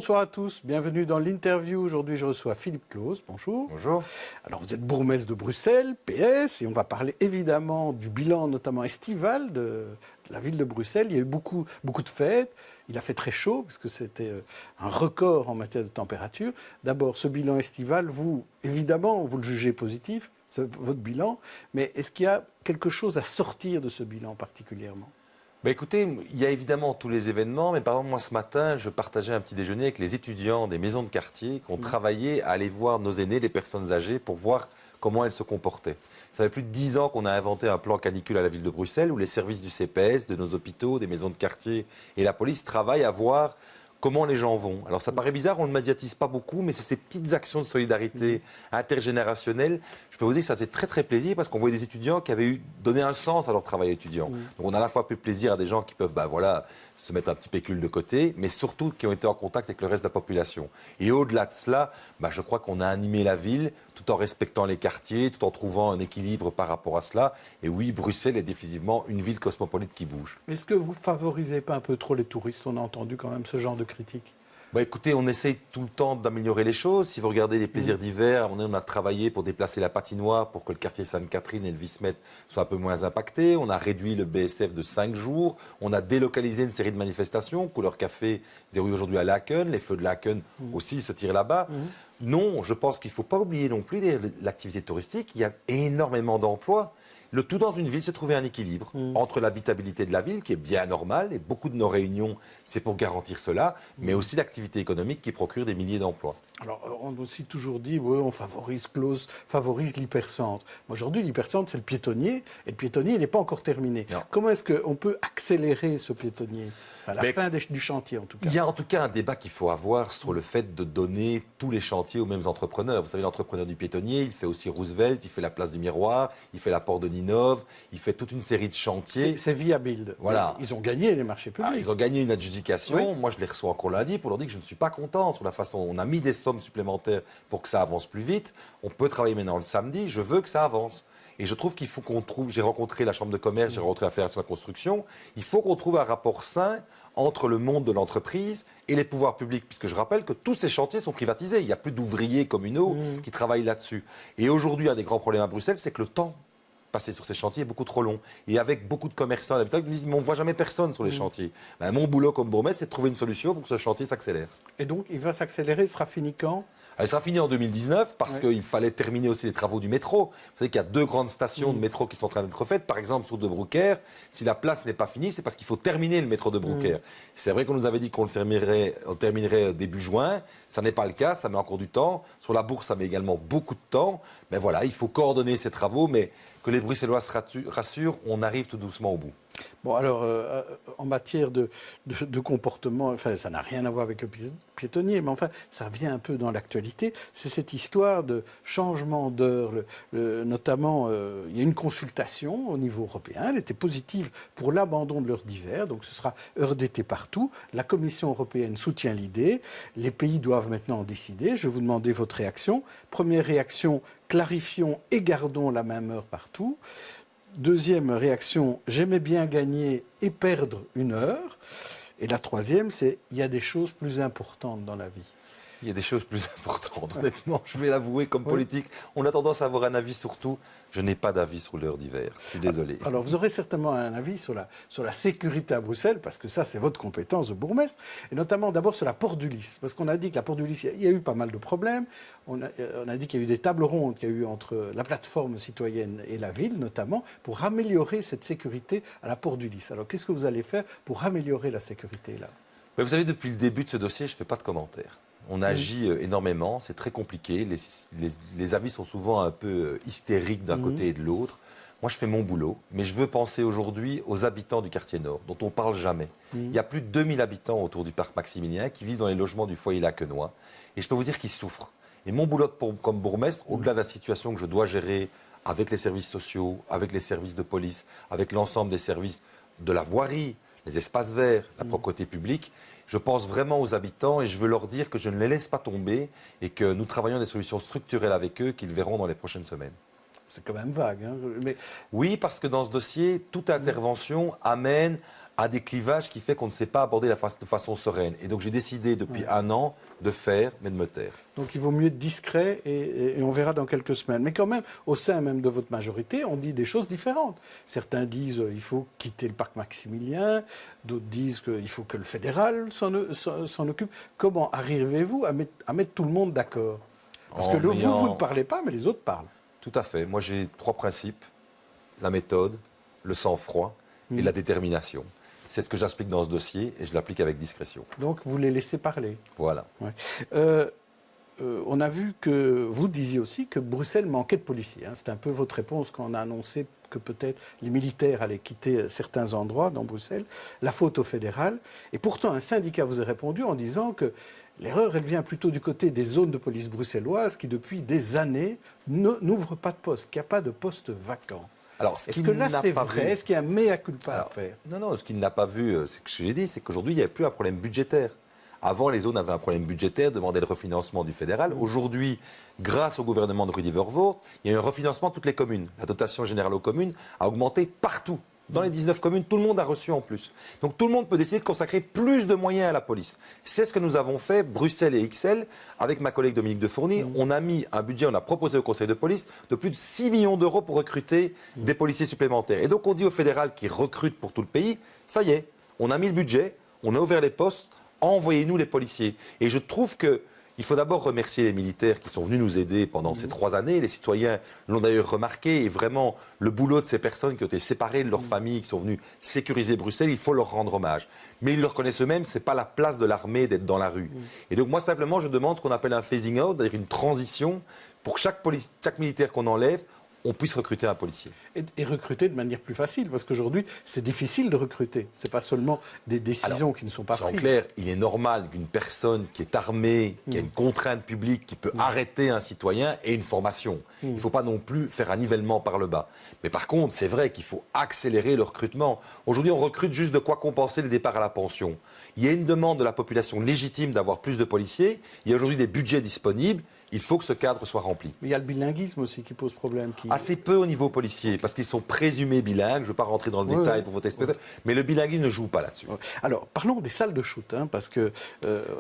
Bonsoir à tous, bienvenue dans l'interview. Aujourd'hui, je reçois Philippe Claus. Bonjour. Bonjour. Alors, vous êtes bourgmestre de Bruxelles, PS, et on va parler évidemment du bilan, notamment estival, de la ville de Bruxelles. Il y a eu beaucoup de fêtes. Il a fait très chaud, puisque c'était un record en matière de température. D'abord, ce bilan estival, vous, évidemment, vous le jugez positif, c'est votre bilan, mais est-ce qu'il y a quelque chose à sortir de ce bilan particulièrement ? Écoutez, il y a évidemment tous les événements, mais par exemple, moi ce matin, je partageais un petit déjeuner avec les étudiants des maisons de quartier qui ont travaillé à aller voir nos aînés, les personnes âgées, pour voir comment elles se comportaient. Ça fait plus de 10 ans qu'on a inventé un plan canicule à la ville de Bruxelles, où les services du CPS, de nos hôpitaux, des maisons de quartier et la police travaillent à voir comment les gens vont. Alors ça paraît bizarre, on ne le médiatise pas beaucoup, mais c'est ces petites actions de solidarité intergénérationnelle. Je peux vous dire que ça fait très très plaisir parce qu'on voyait des étudiants qui avaient donné un sens à leur travail étudiant. Donc on a à la fois fait plaisir à des gens qui peuvent se mettre un petit pécule de côté, mais surtout qui ont été en contact avec le reste de la population. Et au-delà de cela, je crois qu'on a animé la ville tout en respectant les quartiers, tout en trouvant un équilibre par rapport à cela. Et oui, Bruxelles est définitivement une ville cosmopolite qui bouge. Est-ce que vous ne favorisez pas un peu trop les touristes ? On a entendu quand même ce genre de critiques. Écoutez, on essaye tout le temps d'améliorer les choses. Si vous regardez les plaisirs d'hiver, on a travaillé pour déplacer la patinoire pour que le quartier Sainte-Catherine et le Vismet soient un peu moins impactés. On a réduit le BSF de 5 jours. On a délocalisé une série de manifestations. Couleur Café se déroule aujourd'hui à Laken. Les feux de Laken aussi se tirent là-bas. Non, je pense qu'il ne faut pas oublier non plus l'activité touristique. Il y a énormément d'emplois. Le tout dans une ville, c'est trouver un équilibre entre l'habitabilité de la ville, qui est bien normale, et beaucoup de nos réunions, c'est pour garantir cela, mais aussi l'activité économique qui procure des milliers d'emplois. Alors, on a aussi toujours dit, oui, on favorise l'hypercentre. Aujourd'hui, l'hypercentre, c'est le piétonnier, et le piétonnier, il n'est pas encore terminé. Non. Comment est-ce qu'on peut accélérer ce piétonnier ? À la fin du chantier, en tout cas. Il y a en tout cas un débat qu'il faut avoir sur le fait de donner tous les chantiers aux mêmes entrepreneurs. Vous savez, l'entrepreneur du piétonnier, il fait aussi Roosevelt, il fait la place du Miroir, il fait la porte de Ninove, il fait toute une série de chantiers. C'est via Build. Voilà. Ils ont gagné les marchés publics. Ils ont gagné une adjudication. Oui. Moi, je les reçois encore lundi pour leur dire que je ne suis pas content sur la façon. On a mis des sommes supplémentaires pour que ça avance plus vite. On peut travailler maintenant le samedi. Je veux que ça avance. Et je trouve qu'il faut qu'on trouve, j'ai rencontré la Chambre de commerce, j'ai rencontré la Fédération de la construction, il faut qu'on trouve un rapport sain entre le monde de l'entreprise et les pouvoirs publics, puisque je rappelle que tous ces chantiers sont privatisés. Il n'y a plus d'ouvriers communaux qui travaillent là-dessus. Et aujourd'hui, un des grands problèmes à Bruxelles, c'est que le temps passé sur ces chantiers est beaucoup trop long. Et avec beaucoup de commerçants et d'habitants qui me disent « mais on ne voit jamais personne sur les chantiers ». Mon boulot comme bourgmestre, c'est de trouver une solution pour que ce chantier s'accélère. Et donc, il va s'accélérer, il sera fini quand ? Elle sera finie en 2019 parce qu'il fallait terminer aussi les travaux du métro. Vous savez qu'il y a 2 grandes stations de métro qui sont en train d'être faites. Par exemple, sur De Broekère, si la place n'est pas finie, c'est parce qu'il faut terminer le métro de Broekère. C'est vrai qu'on nous avait dit qu'on terminerait début juin. Ça n'est pas le cas, ça met encore du temps. Sur la bourse, ça met également beaucoup de temps. Mais voilà, il faut coordonner ces travaux. Mais que les Bruxellois se rassurent, on arrive tout doucement au bout. Bon, alors, en matière de comportement, enfin, ça n'a rien à voir avec le piétonnier, mais enfin, ça revient un peu dans l'actualité. C'est cette histoire de changement d'heure. Notamment, il y a une consultation au niveau européen. Elle était positive pour l'abandon de l'heure d'hiver, donc ce sera heure d'été partout. La Commission européenne soutient l'idée. Les pays doivent maintenant en décider. Je vais vous demander votre réaction. Première réaction, clarifions et gardons la même heure partout. Deuxième réaction, j'aimais bien gagner et perdre une heure. Et la troisième, c'est il y a des choses plus importantes dans la vie. Il y a des choses plus importantes, honnêtement, je vais l'avouer, comme politique. On a tendance à avoir un avis sur tout. Je n'ai pas d'avis sur l'heure d'hiver, je suis désolé. Alors, vous aurez certainement un avis sur la sécurité à Bruxelles, parce que ça, c'est votre compétence de bourgmestre, et notamment d'abord sur la porte du Lys. Parce qu'on a dit que la porte du Lys, il y a eu pas mal de problèmes. On a dit qu'il y a eu des tables rondes qu'il y a eu entre la plateforme citoyenne et la ville, notamment, pour améliorer cette sécurité à la porte du Lys. Alors, qu'est-ce que vous allez faire pour améliorer la sécurité là ? Vous savez, depuis le début de ce dossier, je ne fais pas de commentaires. On agit énormément, c'est très compliqué. Les avis sont souvent un peu hystériques d'un côté et de l'autre. Moi, je fais mon boulot, mais je veux penser aujourd'hui aux habitants du quartier Nord, dont on ne parle jamais. Il y a plus de 2000 habitants autour du parc Maximilien qui vivent dans les logements du foyer Lacquenois. Et je peux vous dire qu'ils souffrent. Et mon boulot comme bourgmestre, au-delà de la situation que je dois gérer avec les services sociaux, avec les services de police, avec l'ensemble des services de la voirie, les espaces verts, la propreté publique, je pense vraiment aux habitants et je veux leur dire que je ne les laisse pas tomber et que nous travaillons des solutions structurelles avec eux qu'ils verront dans les prochaines semaines. C'est quand même vague. Hein, mais... Oui, parce que dans ce dossier, toute intervention amène a des clivages qui fait qu'on ne sait pas aborder de façon sereine. Et donc j'ai décidé depuis un an de faire, mais de me taire. Donc il vaut mieux être discret et on verra dans quelques semaines. Mais quand même, au sein même de votre majorité, on dit des choses différentes. Certains disent qu'il faut quitter le parc Maximilien, d'autres disent qu'il faut que le fédéral s'en occupe. Comment arrivez-vous à mettre tout le monde d'accord? Parce que vous ne parlez pas, mais les autres parlent. Tout à fait. Moi j'ai 3 principes. La méthode, le sang-froid et la détermination. C'est ce que j'explique dans ce dossier et je l'applique avec discrétion. Donc vous les laissez parler. Voilà. Ouais. On a vu que vous disiez aussi que Bruxelles manquait de policiers. Hein. C'est un peu votre réponse quand on a annoncé que peut-être les militaires allaient quitter certains endroits dans Bruxelles. La faute au fédéral. Et pourtant, un syndicat vous a répondu en disant que l'erreur, elle vient plutôt du côté des zones de police bruxelloises qui, depuis des années, n'ouvrent pas de poste, qu'il n'y a pas de poste vacant. Est-ce que là, c'est vrai? Est-ce qu'il y a un mea culpa à faire? Non, ce qu'il n'a pas vu, c'est ce que j'ai dit, c'est qu'aujourd'hui, il n'y a plus un problème budgétaire. Avant, les zones avaient un problème budgétaire, demandaient le refinancement du fédéral. Aujourd'hui, grâce au gouvernement de Rudy Vervoort, il y a eu un refinancement de toutes les communes. La dotation générale aux communes a augmenté partout. Dans les 19 communes, tout le monde a reçu en plus. Donc tout le monde peut décider de consacrer plus de moyens à la police. C'est ce que nous avons fait, Bruxelles et XL, avec ma collègue Dominique Defourny. On a mis un budget, on a proposé au Conseil de police de plus de 6 millions d'euros pour recruter des policiers supplémentaires. Et donc on dit au fédéral qui recrute pour tout le pays, ça y est, on a mis le budget, on a ouvert les postes, envoyez-nous les policiers. Et je trouve que il faut d'abord remercier les militaires qui sont venus nous aider pendant ces 3 années. Les citoyens l'ont d'ailleurs remarqué. Et vraiment, le boulot de ces personnes qui ont été séparées de leurs familles, qui sont venues sécuriser Bruxelles, il faut leur rendre hommage. Mais ils le reconnaissent eux-mêmes, ce n'est pas la place de l'armée d'être dans la rue. Et donc moi, simplement, je demande ce qu'on appelle un phasing out, c'est-à-dire une transition. Pour chaque militaire qu'on enlève, on puisse recruter un policier. Et recruter de manière plus facile, parce qu'aujourd'hui, c'est difficile de recruter. Ce n'est pas seulement des décisions qui ne sont pas prises. En clair, il est normal qu'une personne qui est armée, qui a une contrainte publique, qui peut arrêter un citoyen, ait une formation. Il ne faut pas non plus faire un nivellement par le bas. Mais par contre, c'est vrai qu'il faut accélérer le recrutement. Aujourd'hui, on recrute juste de quoi compenser le départ à la pension. Il y a une demande de la population légitime d'avoir plus de policiers. Il y a aujourd'hui des budgets disponibles. Il faut que ce cadre soit rempli. Mais il y a le bilinguisme aussi qui pose problème. Assez peu au niveau policier, parce qu'ils sont présumés bilingues. Je ne veux pas rentrer dans le détail pour votre explication, mais le bilinguisme ne joue pas là-dessus. Alors, parlons des salles de shoot, parce que...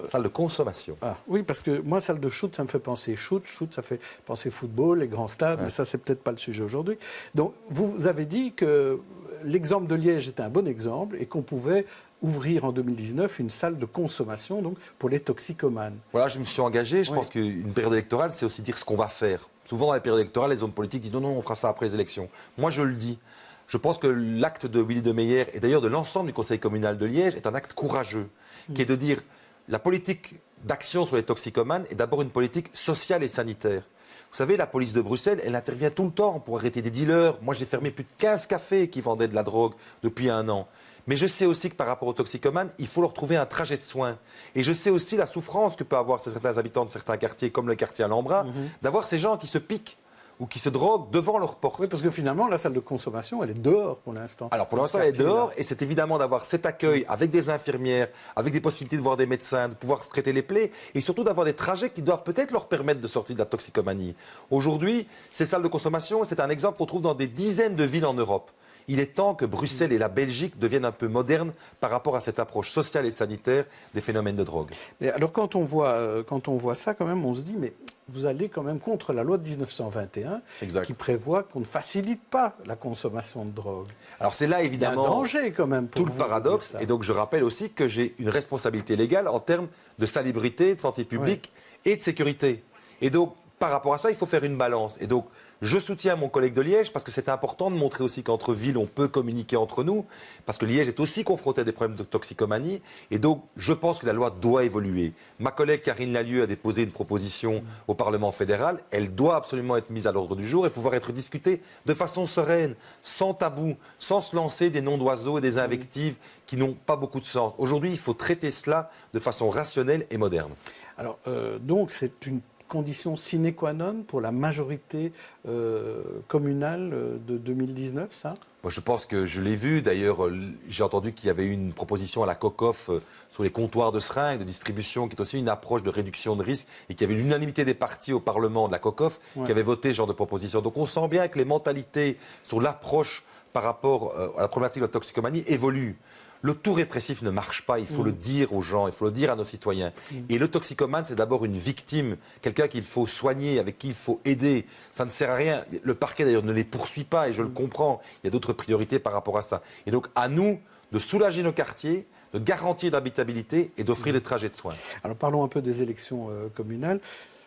Salles de consommation. Oui, parce que moi, salle de shoot, ça me fait penser shoot, ça fait penser football, les grands stades, mais ça, c'est peut-être pas le sujet aujourd'hui. Donc, vous avez dit que l'exemple de Liège était un bon exemple et qu'on pouvait ouvrir en 2019 une salle de consommation donc, pour les toxicomanes. Voilà, je me suis engagé. Je pense qu'une période électorale, c'est aussi dire ce qu'on va faire. Souvent, dans les périodes électorales, les hommes politiques disent non, on fera ça après les élections. Moi, je le dis. Je pense que l'acte de Willy de Meyer et d'ailleurs de l'ensemble du conseil communal de Liège est un acte courageux, qui est de dire la politique d'action sur les toxicomanes est d'abord une politique sociale et sanitaire. Vous savez, la police de Bruxelles, elle intervient tout le temps pour arrêter des dealers. Moi, j'ai fermé plus de 15 cafés qui vendaient de la drogue depuis 1 an. Mais je sais aussi que par rapport aux toxicomanes, il faut leur trouver un trajet de soins. Et je sais aussi la souffrance que peuvent avoir certains habitants de certains quartiers, comme le quartier Alhambra, d'avoir ces gens qui se piquent ou qui se droguent devant leur porte. Oui, parce que finalement, la salle de consommation, elle est dehors pour l'instant. Alors pour l'instant, elle est dehors, et c'est évidemment d'avoir cet accueil avec des infirmières, avec des possibilités de voir des médecins, de pouvoir se traiter les plaies, et surtout d'avoir des trajets qui doivent peut-être leur permettre de sortir de la toxicomanie. Aujourd'hui, ces salles de consommation, c'est un exemple qu'on trouve dans des dizaines de villes en Europe. Il est temps que Bruxelles et la Belgique deviennent un peu modernes par rapport à cette approche sociale et sanitaire des phénomènes de drogue. Mais alors quand on voit ça, quand même, on se dit, mais vous allez quand même contre la loi de 1921 qui prévoit qu'on ne facilite pas la consommation de drogue. Alors c'est là évidemment il y a un danger quand même pour tout le paradoxe. Et donc je rappelle aussi que j'ai une responsabilité légale en termes de salubrité, de santé publique et de sécurité. Et donc par rapport à ça, il faut faire une balance. Et donc je soutiens mon collègue de Liège parce que c'est important de montrer aussi qu'entre villes, on peut communiquer entre nous, parce que Liège est aussi confronté à des problèmes de toxicomanie. Et donc, je pense que la loi doit évoluer. Ma collègue Karine Lallieu a déposé une proposition au Parlement fédéral. Elle doit absolument être mise à l'ordre du jour et pouvoir être discutée de façon sereine, sans tabou, sans se lancer des noms d'oiseaux et des invectives qui n'ont pas beaucoup de sens. Aujourd'hui, il faut traiter cela de façon rationnelle et moderne. Alors, donc, c'est une condition sine qua non pour la majorité communale de 2019, ça ? Moi, je pense que je l'ai vu. D'ailleurs, j'ai entendu qu'il y avait eu une proposition à la COCOF sur les comptoirs de seringues, de distribution, qui est aussi une approche de réduction de risque, et qu'il y avait une unanimité des partis au Parlement de la COCOF qui avait voté ce genre de proposition. Donc on sent bien que les mentalités sur l'approche par rapport à la problématique de la toxicomanie évoluent. Le tout répressif ne marche pas, il faut le dire aux gens, il faut le dire à nos citoyens. Et le toxicomane, c'est d'abord une victime, quelqu'un qu'il faut soigner, avec qui il faut aider. Ça ne sert à rien. Le parquet, d'ailleurs, ne les poursuit pas, et je le comprends. Il y a d'autres priorités par rapport à ça. Et donc, à nous de soulager nos quartiers, de garantir l'habitabilité et d'offrir des trajets de soins. Alors parlons un peu des élections communales.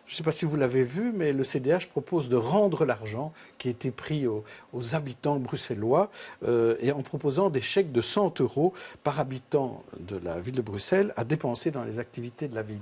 Je ne sais pas si vous l'avez vu, mais le CDH propose de rendre l'argent qui a été pris aux habitants bruxellois et en proposant des chèques de 100 € par habitant de la ville de Bruxelles à dépenser dans les activités de la ville.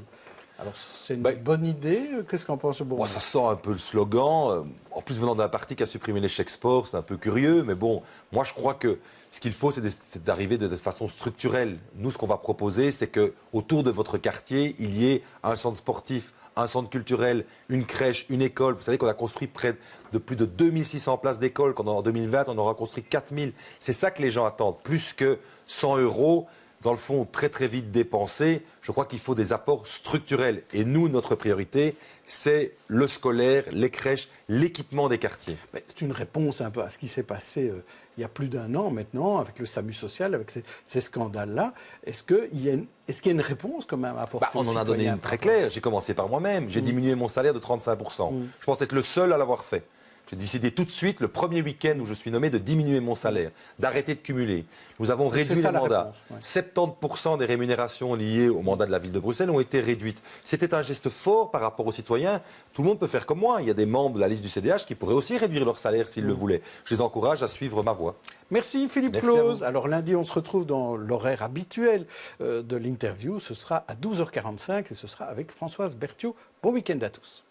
Alors c'est une bonne idée. Qu'est-ce qu'en pense le bourgmestre? Ça sent un peu le slogan. En plus, venant d'un parti qui a supprimé les chèques sport, c'est un peu curieux. Mais bon, moi je crois que ce qu'il faut, c'est d'arriver de façon structurelle. Nous, ce qu'on va proposer, c'est qu'autour de votre quartier, il y ait un centre sportif, un centre culturel, une crèche, une école. Vous savez qu'on a construit près de plus de 2600 places d'école, quand en 2020, on aura construit 4000. C'est ça que les gens attendent, plus que 100 €, dans le fond, très très vite dépensés. Je crois qu'il faut des apports structurels. Et nous, notre priorité, c'est le scolaire, les crèches, l'équipement des quartiers. C'est une réponse un peu à ce qui s'est passé il y a plus d'1 an maintenant, avec le SAMU social, avec ces scandales-là. Est-ce qu'il y a une réponse quand même à apporter On en a donné une très claire. J'ai commencé par moi-même. J'ai diminué mon salaire de 35%. Je pense être le seul à l'avoir fait. J'ai décidé tout de suite, le premier week-end où je suis nommé, de diminuer mon salaire, d'arrêter de cumuler. Nous avons réduit les mandats. 70% des rémunérations liées au mandat de la ville de Bruxelles ont été réduites. C'était un geste fort par rapport aux citoyens. Tout le monde peut faire comme moi. Il y a des membres de la liste du CDH qui pourraient aussi réduire leur salaire s'ils le voulaient. Je les encourage à suivre ma voie. Merci Philippe Close. Alors lundi, on se retrouve dans l'horaire habituel de l'interview. Ce sera à 12h45 et ce sera avec Françoise Berthiaud. Bon week-end à tous.